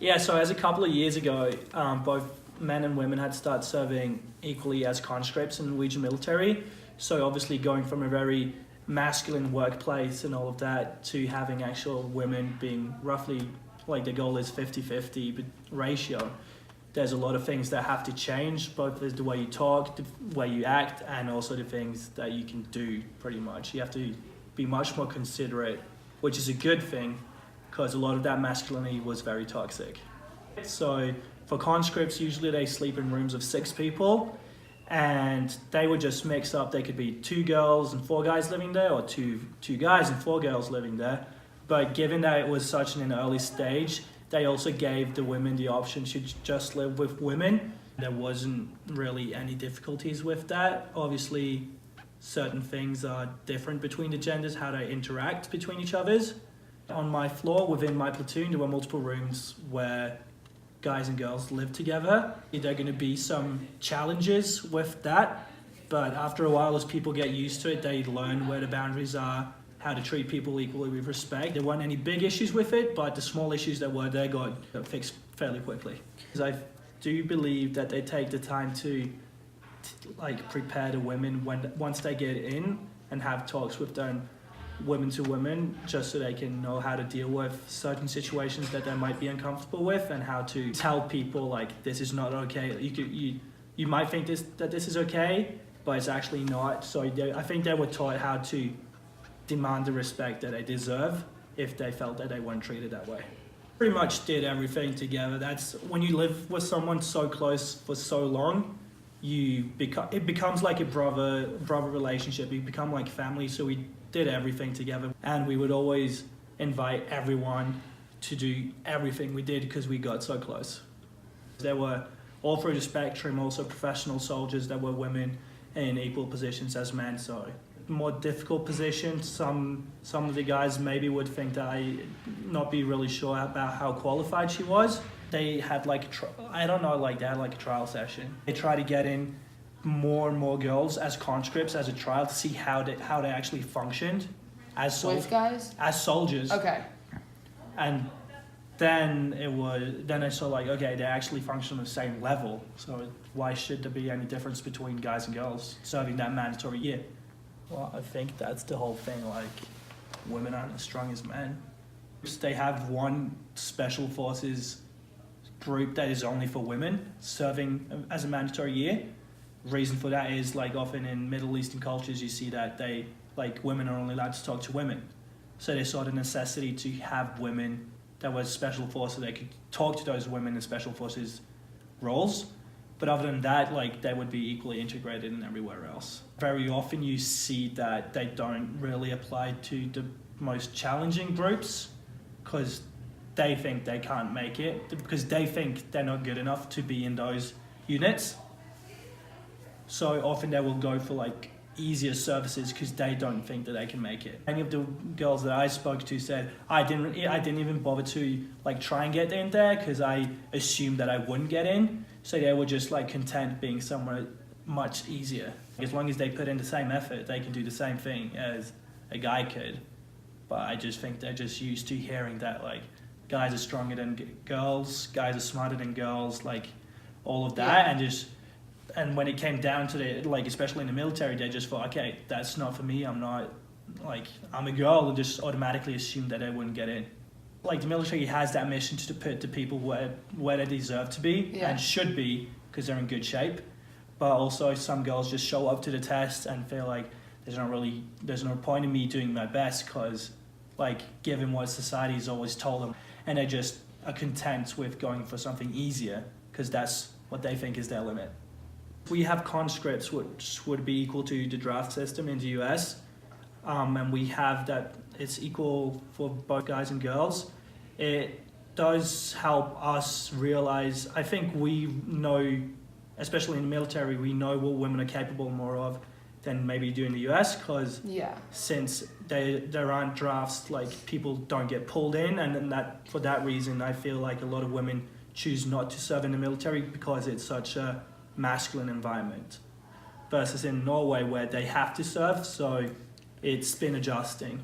Yeah, so as a couple of years ago, both men and women had started serving equally as conscripts in the Norwegian military. So obviously going from a very masculine workplace and all of that to having actual women being roughly, like the goal is 50-50 ratio. There's a lot of things that have to change, both the way you talk, the way you act, and also the things that you can do pretty much. You have to be much more considerate, which is a good thing, because a lot of that masculinity was very toxic. So for conscripts, usually they sleep in rooms of 6 people, and they would just mix up. They could be 2 girls and 4 guys living there, or two guys and 4 girls living there. But given that it was such an early stage, they also gave the women the option to just live with women. There wasn't really any difficulties with that. Obviously, certain things are different between the genders, how they interact between each others. On my floor, within my platoon, there were multiple rooms where guys and girls live together. There are going to be some challenges with that, but after a while, as people get used to it, they learn where the boundaries are, how to treat people equally with respect. There weren't any big issues with it, but the small issues that were there got fixed fairly quickly. Because I do believe that they take the time to like prepare the women once they get in and have talks with them, women to women, just so they can know how to deal with certain situations that they might be uncomfortable with, and how to tell people like this is not okay. You might think that this is okay, but it's actually not. So I think they were taught how to demand the respect that they deserve if they felt that they weren't treated that way. Pretty much did everything together. That's when you live with someone so close for so long, it becomes like a brother relationship. You become like family. So we did everything together, and we would always invite everyone to do everything we did because we got so close. There were all through the spectrum also professional soldiers that were women in equal positions as men. So more difficult position. Some of the guys maybe would think that I not be really sure about how qualified she was. They had like they had like a trial session. They tried to get in more and more girls as conscripts as a trial to see how they actually functioned as soldiers. Okay. And then I saw like, okay, they actually function on the same level. So why should there be any difference between guys and girls serving that mandatory year? Well, I think that's the whole thing, like, women aren't as strong as men. They have one special forces group that is only for women, serving as a mandatory year. Reason for that is, like, often in Middle Eastern cultures, you see that women are only allowed to talk to women. So they saw the necessity to have women that were special forces, they could talk to those women in special forces roles. But other than that, like, they would be equally integrated in everywhere else. Very often you see that they don't really apply to the most challenging groups because they think they can't make it, because they think they're not good enough to be in those units. So often they will go for like easier services because they don't think that they can make it. Any of the girls that I spoke to said, I didn't even bother to like try and get in there because I assumed that I wouldn't get in. So they were just like content being somewhere much easier. As long as they put in the same effort, they can do the same thing as a guy could. But I just think they're just used to hearing that like guys are stronger than girls, guys are smarter than girls, like all of that. Yeah. And when it came down to it, like especially in the military, they just thought, okay, that's not for me. I'm a girl, and just automatically assumed that they wouldn't get in. Like the military has that mission to put the people where they deserve to be and should be because they're in good shape. But also some girls just show up to the test and feel like there's no point in me doing my best because like given what society's always told them, and they just are content with going for something easier because that's what they think is their limit. We have conscripts which would be equal to the draft system in the US, and we have that it's equal for both guys and girls. It does help us realize, I think we know, especially in the military, we know what women are capable more of than maybe you do in the US because since there aren't drafts, like people don't get pulled in, and then for that reason I feel like a lot of women choose not to serve in the military because it's such a masculine environment versus in Norway where they have to serve, so it's been adjusting.